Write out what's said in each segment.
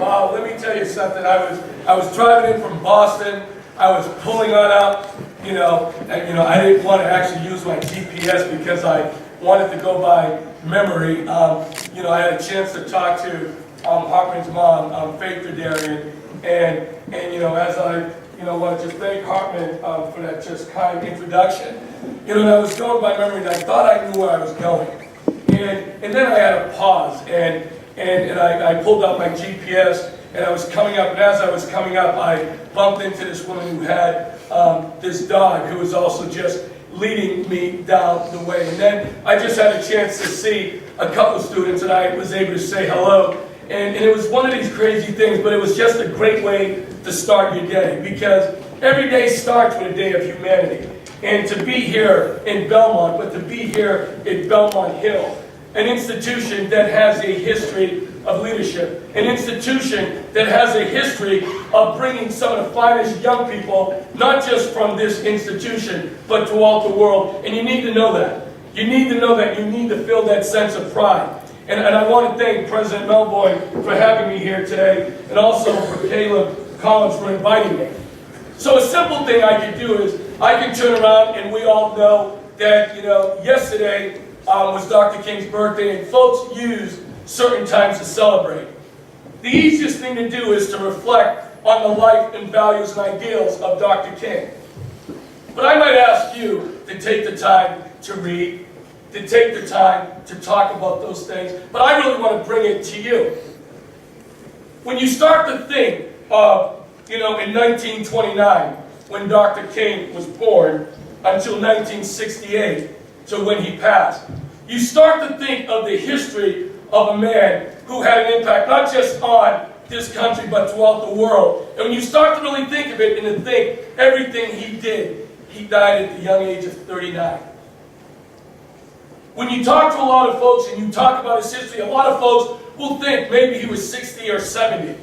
Wow, let me tell you something. I was driving in from Boston. I was pulling on up, and I didn't want to actually use my GPS because I wanted to go by memory. I had a chance to talk to Hartman's mom, Faith Darian, and as I want to just thank Hartman for that just kind introduction. And I was going by memory, and I thought I knew where I was going, and then I had a pause, and I pulled out my GPS, and I was coming up, and as I was coming up, I bumped into this woman who had this dog who was also just leading me down the way. And then I just had a chance to see a couple of students, and I was able to say hello. And it was one of these crazy things, but it was just a great way to start your day, because every day starts with a day of humanity. And to be here in Belmont, but to be here in Belmont Hill, an institution that has a history of leadership, an institution that has a history of bringing some of the finest young people, not just from this institution, but throughout the world. And you need to know that. You need to know that. You need to feel that sense of pride. And I want to thank President Melvoin for having me here today, and also for Caleb Collins for inviting me. So a simple thing I can do is I can turn around, and we all know that yesterday was Dr. King's birthday, and folks use certain times to celebrate. The easiest thing to do is to reflect on the life and values and ideals of Dr. King. But I might ask you to take the time to read, to take the time to talk about those things, but I really want to bring it to you. When you start to think of, in 1929, when Dr. King was born, until 1968, to when he passed, you start to think of the history of a man who had an impact not just on this country, but throughout the world. And when you start to really think of it and to think everything he did, he died at the young age of 39. When you talk to a lot of folks and you talk about his history, a lot of folks will think maybe he was 60 or 70,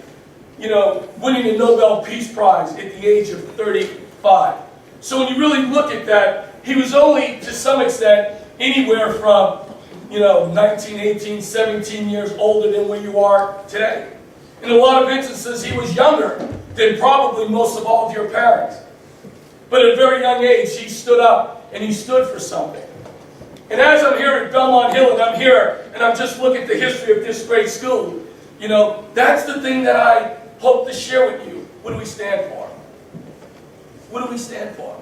winning a Nobel Peace Prize at the age of 35. So when you really look at that, he was only, to some extent, anywhere from 19, 18, 17 years older than where you are today. In a lot of instances, he was younger than probably most of all of your parents. But at a very young age, he stood up and he stood for something. And as I'm here at Belmont Hill, and I'm here, and I'm just looking at the history of this great school, that's the thing that I hope to share with you. What do we stand for? What do we stand for?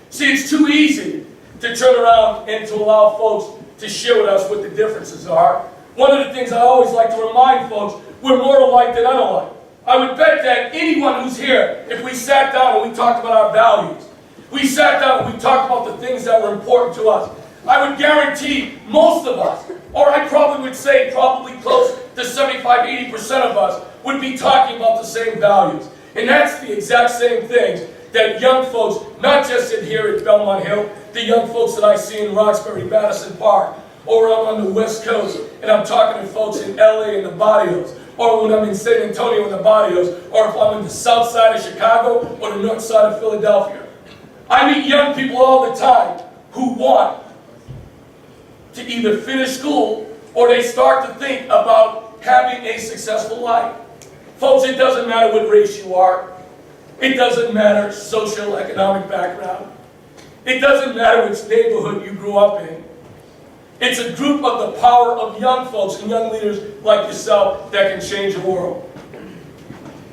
See, it's too easy to turn around and to allow folks to share with us what the differences are. One of the things I always like to remind folks, we're more alike than unalike. I would bet that anyone who's here, if we sat down and we talked about our values, we sat down and we talked about the things that were important to us, I would guarantee most of us, or I probably would say probably close to 75, 80% of us, would be talking about the same values. And that's the exact same things that young folks, not just in here at Belmont Hill, the young folks that I see in Roxbury, Madison Park, or I'm on the West Coast, and I'm talking to folks in LA in the barrios, or when I'm in San Antonio in the barrios, or if I'm in the south side of Chicago, or the north side of Philadelphia. I meet young people all the time who want to either finish school, or they start to think about having a successful life. Folks, it doesn't matter what race you are. It doesn't matter social, economic background. It doesn't matter which neighborhood you grew up in. It's a group of the power of young folks and young leaders like yourself that can change the world.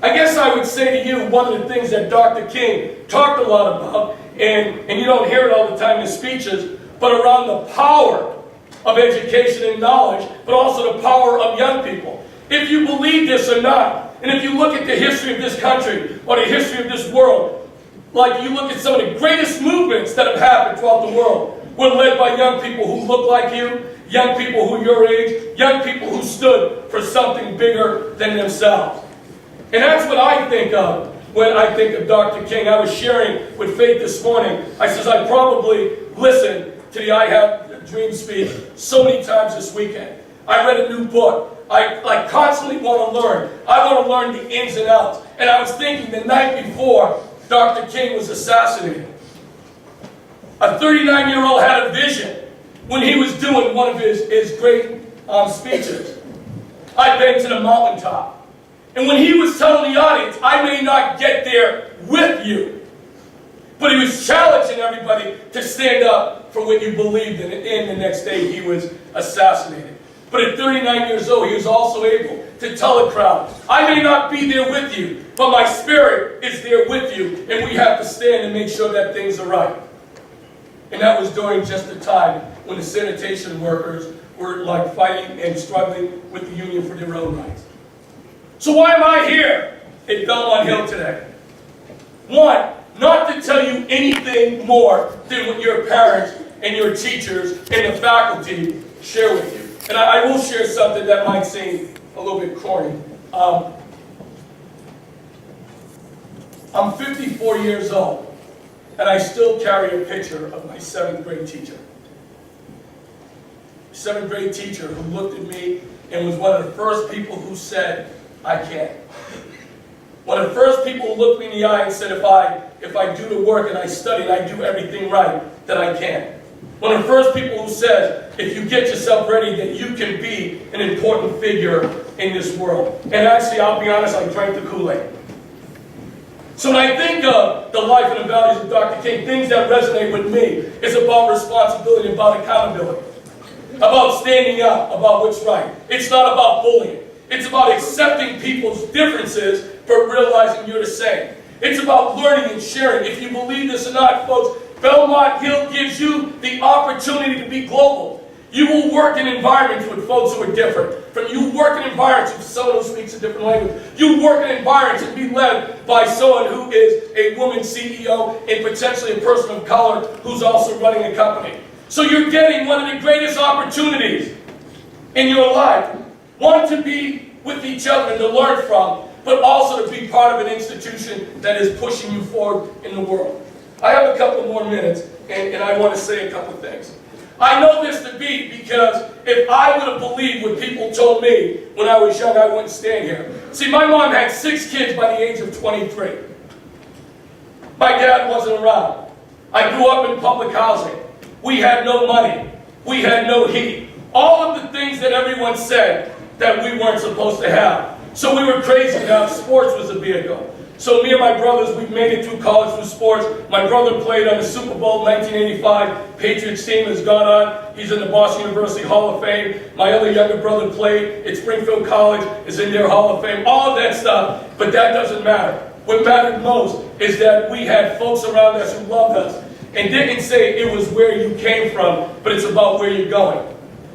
I guess I would say to you, one of the things that Dr. King talked a lot about, and you don't hear it all the time in speeches, but around the power of education and knowledge, but also the power of young people. If you believe this or not, and if you look at the history of this country, or the history of this world, like you look at some of the greatest movements that have happened throughout the world, were led by young people who look like you, young people who are your age, young people who stood for something bigger than themselves. And that's what I think of when I think of Dr. King. I was sharing with Faith this morning. I says I probably listened to the I Have a Dream speech so many times this weekend. I read a new book. I constantly want to learn. I want to learn the ins and outs. And I was thinking the night before Dr. King was assassinated, a 39-year-old had a vision when he was doing one of his great speeches. I've been to the mountaintop. And when he was telling the audience, I may not get there with you, but he was challenging everybody to stand up for what you believed in. And the next day he was assassinated. But at 39 years old, he was also able to tell a crowd, I may not be there with you, but my spirit is there with you, and we have to stand and make sure that things are right. And that was during just the time when the sanitation workers were like fighting and struggling with the union for their own rights. So why am I here at Belmont Hill today? One, not to tell you anything more than what your parents and your teachers and the faculty share with you. And I will share something that might seem a little bit corny. I'm 54 years old, and I still carry a picture of my 7th grade teacher. 7th grade teacher who looked at me and was one of the first people who said, I can't. One of the first people who looked me in the eye and said, if I do the work and I study and I do everything right, that I can. One of the first people who says, if you get yourself ready, that you can be an important figure in this world. And actually, I'll be honest, I drank the Kool-Aid. So when I think of the life and the values of Dr. King, things that resonate with me is about responsibility, about accountability, about standing up, about what's right. It's not about bullying. It's about accepting people's differences, but realizing you're the same. It's about learning and sharing. If you believe this or not, folks, Belmont Hill gives you the opportunity to be global. You will work in environments with folks who are different. You work in environments with someone who speaks a different language. You work in environments and be led by someone who is a woman CEO and potentially a person of color who's also running a company. So you're getting one of the greatest opportunities in your life. One, to be with each other and to learn from, but also to be part of an institution that is pushing you forward in the world. I have a couple more minutes, and I want to say a couple things. I know this to be because if I would have believed what people told me when I was young, I wouldn't stand here. See, my mom had 6 kids by the age of 23. My dad wasn't around. I grew up in public housing. We had no money. We had no heat. All of the things that everyone said that we weren't supposed to have. So we were crazy enough. Sports was a vehicle. So me and my brothers, we made it through college through sports. My brother played on the Super Bowl 1985. Patriots team has gone on. He's in the Boston University Hall of Fame. My other younger brother played at Springfield College, is in their Hall of Fame. All of that stuff, but that doesn't matter. What mattered most is that we had folks around us who loved us and didn't say it was where you came from, but it's about where you're going.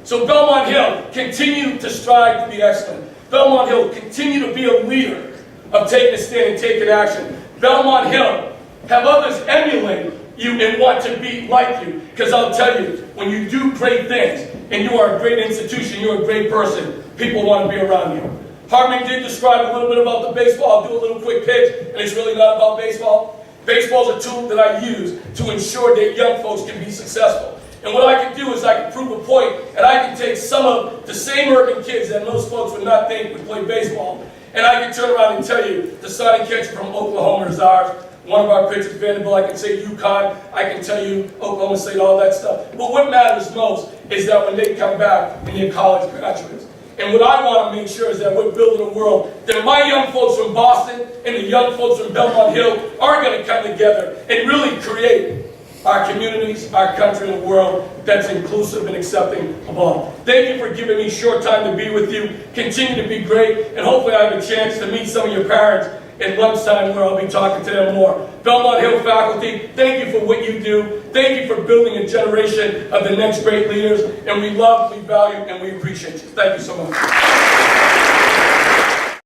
So Belmont Hill, continue to strive to be excellent. Belmont Hill, continue to be a leader of taking a stand and taking action. Belmont Hill, have others emulate you and want to be like you. Because I'll tell you, when you do great things and you are a great institution, you're a great person, people want to be around you. Hartman did describe a little bit about the baseball. I'll do a little quick pitch, and it's really not about baseball. Baseball is a tool that I use to ensure that young folks can be successful. And what I can do is I can prove a point, and I can take some of the same urban kids that most folks would not think would play baseball, and I can turn around and tell you the starting catcher from Oklahoma is ours. One of our pitchers, Vanderbilt, I can say UConn, I can tell you Oklahoma State, all that stuff. But what matters most is that when they come back and they're college graduates. And what I want to make sure is that we're building a world that my young folks from Boston and the young folks from Belmont Hill are going to come together and really create our communities, our country, and a world that's inclusive and accepting of all. Thank you for giving me a short time to be with you. Continue to be great, and hopefully I have a chance to meet some of your parents at lunchtime where I'll be talking to them more. Belmont Hill faculty, thank you for what you do. Thank you for building a generation of the next great leaders, and we love, we value, and we appreciate you. Thank you so much.